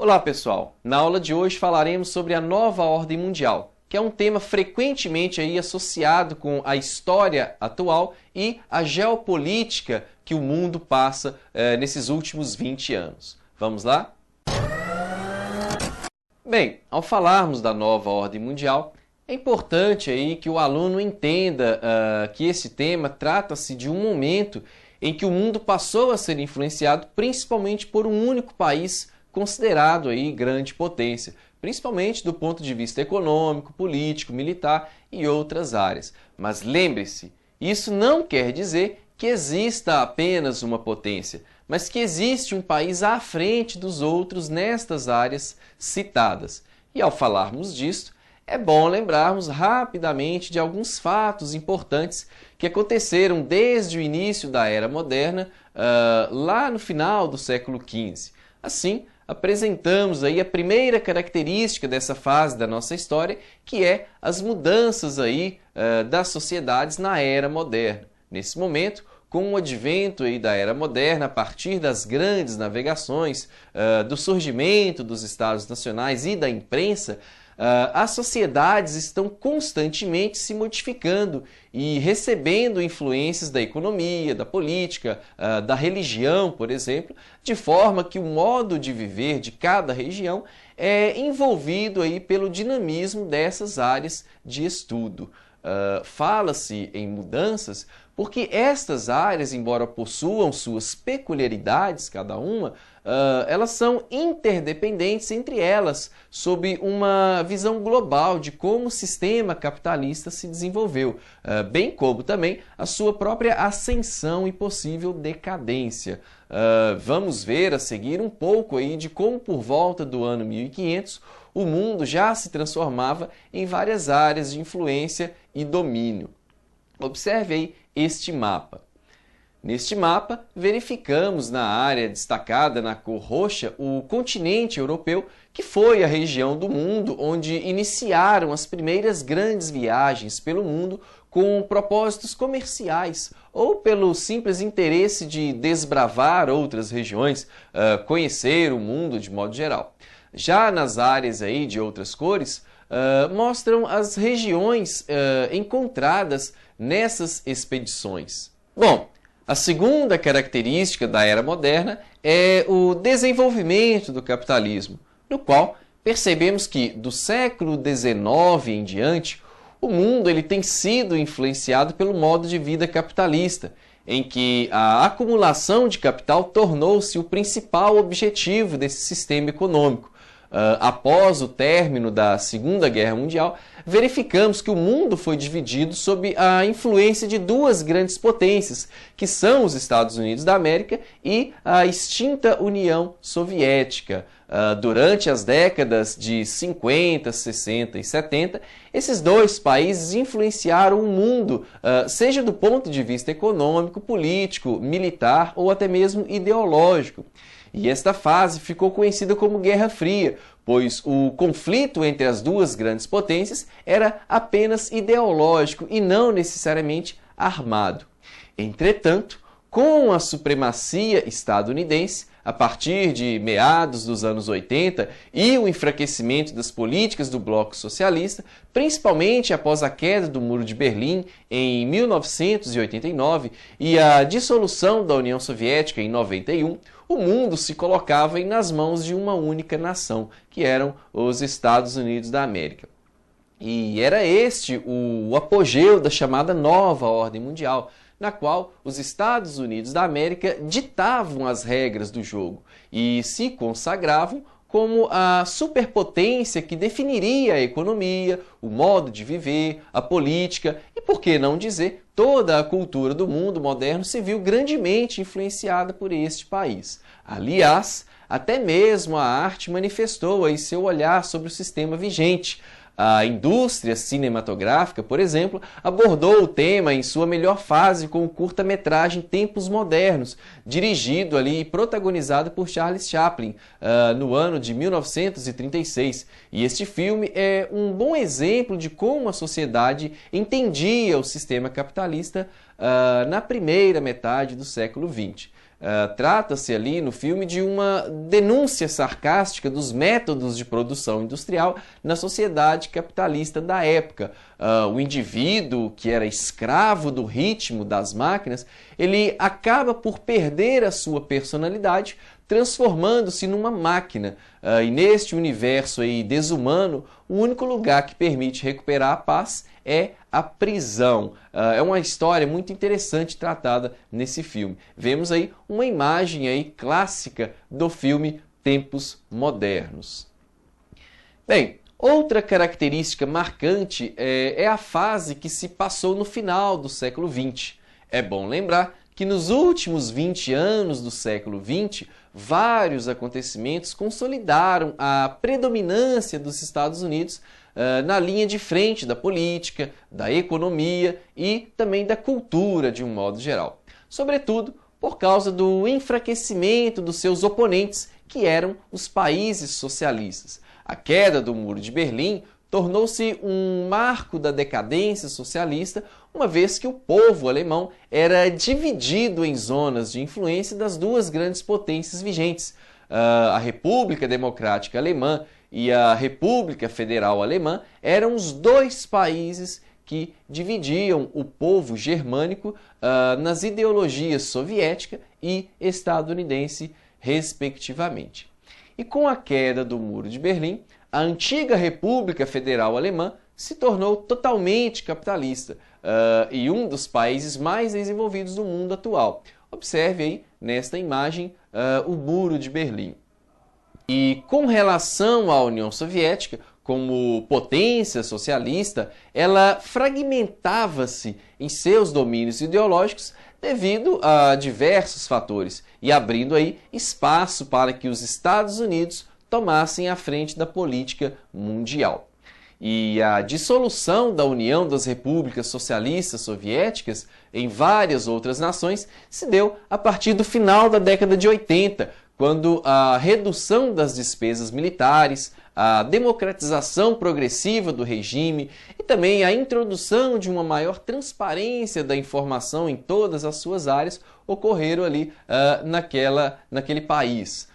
Olá pessoal, na aula de hoje falaremos sobre a nova ordem mundial, que é um tema frequentemente associado com a história atual e a geopolítica que o mundo passa nesses últimos 20 anos. Vamos lá? Bem, ao falarmos da nova ordem mundial, é importante que o aluno entenda que esse tema trata-se de um momento em que o mundo passou a ser influenciado principalmente por um único país considerado grande potência, principalmente do ponto de vista econômico, político, militar e outras áreas. Mas lembre-se, isso não quer dizer que exista apenas uma potência, mas que existe um país à frente dos outros nestas áreas citadas. E ao falarmos disto, é bom lembrarmos rapidamente de alguns fatos importantes que aconteceram desde o início da Era Moderna, lá no final do século XV. Assim, apresentamos a primeira característica dessa fase da nossa história, que é as mudanças das sociedades na Era Moderna. Nesse momento, com o advento da Era Moderna, a partir das grandes navegações, do surgimento dos Estados Nacionais e da imprensa, as sociedades estão constantemente se modificando e recebendo influências da economia, da política, da religião, por exemplo, de forma que o modo de viver de cada região é envolvido pelo dinamismo dessas áreas de estudo. Fala-se em mudanças porque estas áreas, embora possuam suas peculiaridades, cada uma, elas são interdependentes entre elas, sob uma visão global de como o sistema capitalista se desenvolveu, bem como também a sua própria ascensão e possível decadência. Vamos ver a seguir um pouco de como, por volta do ano 1500, o mundo já se transformava em várias áreas de influência e domínio. Observe este mapa. Neste mapa, verificamos na área destacada na cor roxa o continente europeu, que foi a região do mundo onde iniciaram as primeiras grandes viagens pelo mundo com propósitos comerciais ou pelo simples interesse de desbravar outras regiões, conhecer o mundo de modo geral. Já nas áreas de outras cores, mostram as regiões encontradas nessas expedições. Bom, a segunda característica da Era Moderna é o desenvolvimento do capitalismo, no qual percebemos que do século XIX em diante, o mundo tem sido influenciado pelo modo de vida capitalista, em que a acumulação de capital tornou-se o principal objetivo desse sistema econômico. Após o término da Segunda Guerra Mundial, verificamos que o mundo foi dividido sob a influência de duas grandes potências, que são os Estados Unidos da América e a extinta União Soviética. Durante as décadas de 50, 60 e 70, esses dois países influenciaram o mundo, seja do ponto de vista econômico, político, militar ou até mesmo ideológico. E esta fase ficou conhecida como Guerra Fria, pois o conflito entre as duas grandes potências era apenas ideológico e não necessariamente armado. Entretanto, com a supremacia estadunidense, a partir de meados dos anos 80 e o enfraquecimento das políticas do bloco socialista, principalmente após a queda do Muro de Berlim em 1989 e a dissolução da União Soviética em 91, o mundo se colocava nas mãos de uma única nação, que eram os Estados Unidos da América. E era este o apogeu da chamada Nova Ordem Mundial, na qual os Estados Unidos da América ditavam as regras do jogo e se consagravam como a superpotência que definiria a economia, o modo de viver, a política e, por que não dizer, toda a cultura do mundo moderno se viu grandemente influenciada por este país. Aliás, até mesmo a arte manifestou seu olhar sobre o sistema vigente. A indústria cinematográfica, por exemplo, abordou o tema em sua melhor fase com o curta-metragem Tempos Modernos, dirigido e protagonizado por Charles Chaplin, no ano de 1936. E este filme é um bom exemplo de como a sociedade entendia o sistema capitalista na primeira metade do século XX. Trata-se ali no filme de uma denúncia sarcástica dos métodos de produção industrial na sociedade capitalista da época. O indivíduo, que era escravo do ritmo das máquinas, ele acaba por perder a sua personalidade, transformando-se numa máquina. E neste universo aí desumano, o único lugar que permite recuperar a paz é a prisão. É uma história muito interessante tratada nesse filme. Vemos aí uma imagem aí clássica do filme Tempos Modernos. Bem, outra característica marcante é a fase que se passou no final do século XX. É bom lembrar que nos últimos 20 anos do século XX, vários acontecimentos consolidaram a predominância dos Estados Unidos na linha de frente da política, da economia e também da cultura de um modo geral. Sobretudo por causa do enfraquecimento dos seus oponentes, que eram os países socialistas. A queda do Muro de Berlim tornou-se um marco da decadência socialista, uma vez que o povo alemão era dividido em zonas de influência das duas grandes potências vigentes, a República Democrática Alemã e a República Federal Alemã. Eram os dois países que dividiam o povo germânico nas ideologias soviética e estadunidense, respectivamente. E com a queda do Muro de Berlim, a antiga República Federal Alemã se tornou totalmente capitalista e um dos países mais desenvolvidos do mundo atual. Observe aí nesta imagem o Muro de Berlim. E com relação à União Soviética, como potência socialista, ela fragmentava-se em seus domínios ideológicos devido a diversos fatores e abrindo aí espaço para que os Estados Unidos tomassem a frente da política mundial. E a dissolução da União das Repúblicas Socialistas Soviéticas em várias outras nações se deu a partir do final da década de 80, quando a redução das despesas militares, a democratização progressiva do regime e também a introdução de uma maior transparência da informação em todas as suas áreas ocorreram ali naquele país.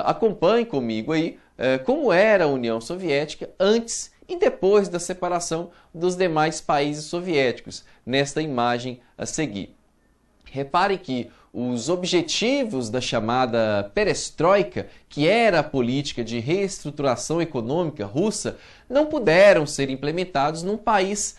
Acompanhe comigo aí como era a União Soviética antes e depois da separação dos demais países soviéticos, nesta imagem a seguir. Repare que os objetivos da chamada perestroika, que era a política de reestruturação econômica russa, não puderam ser implementados num país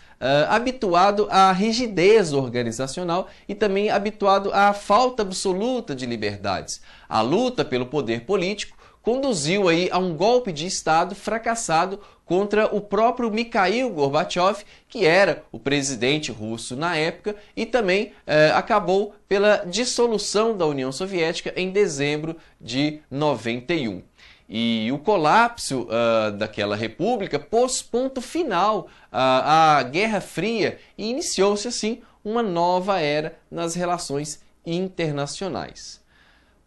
habituado à rigidez organizacional e também habituado à falta absoluta de liberdades. A luta pelo poder político conduziu aí a um golpe de Estado fracassado contra o próprio Mikhail Gorbachev, que era o presidente russo na época, e também acabou pela dissolução da União Soviética em dezembro de 91. E o colapso daquela república pôs ponto final à Guerra Fria e iniciou-se assim uma nova era nas relações internacionais.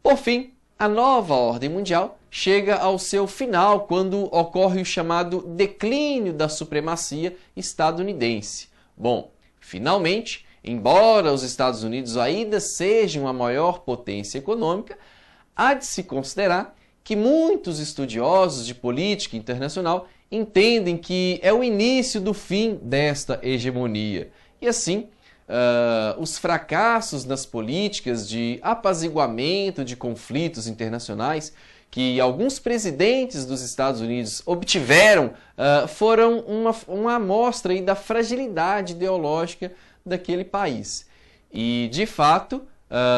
Por fim, a nova ordem mundial chega ao seu final quando ocorre o chamado declínio da supremacia estadunidense. Bom, finalmente, embora os Estados Unidos ainda sejam a maior potência econômica, há de se considerar que muitos estudiosos de política internacional entendem que é o início do fim desta hegemonia. E assim, os fracassos nas políticas de apaziguamento de conflitos internacionais que alguns presidentes dos Estados Unidos obtiveram foram uma amostra aí da fragilidade ideológica daquele país. E, de fato,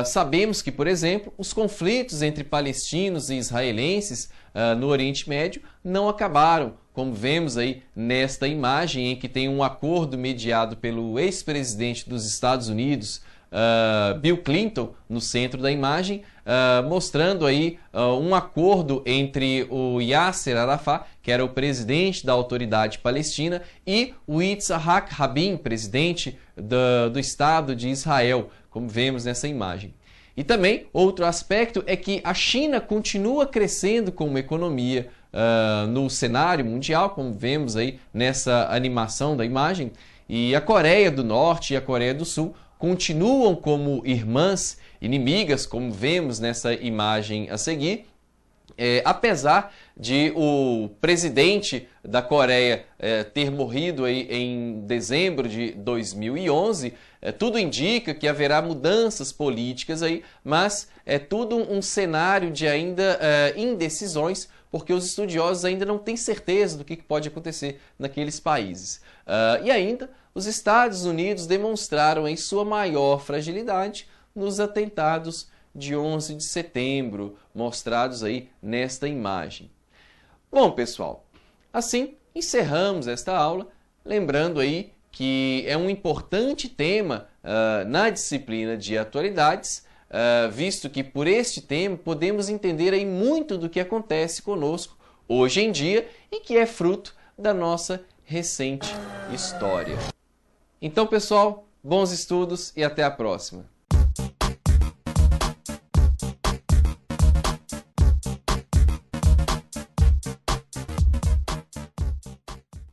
sabemos que, por exemplo, os conflitos entre palestinos e israelenses no Oriente Médio não acabaram, como vemos aí nesta imagem em que tem um acordo mediado pelo ex-presidente dos Estados Unidos, Bill Clinton, no centro da imagem, mostrando aí um acordo entre o Yasser Arafat, que era o presidente da Autoridade Palestina, e o Yitzhak Rabin, presidente do Estado de Israel, como vemos nessa imagem. E também, outro aspecto é que a China continua crescendo como economia no cenário mundial, como vemos aí nessa animação da imagem, e a Coreia do Norte e a Coreia do Sul continuam como irmãs inimigas, como vemos nessa imagem a seguir. Apesar de o presidente da Coreia ter morrido aí em dezembro de 2011, tudo indica que haverá mudanças políticas aí, mas é tudo um cenário de ainda indecisões, porque os estudiosos ainda não têm certeza do que pode acontecer naqueles países. E ainda, os Estados Unidos demonstraram em sua maior fragilidade nos atentados de 11 de setembro, mostrados aí nesta imagem. Bom, pessoal, assim encerramos esta aula, lembrando aí que é um importante tema na disciplina de atualidades, visto que por este tema podemos entender aí muito do que acontece conosco hoje em dia e que é fruto da nossa recente história. Então, pessoal, bons estudos e até a próxima!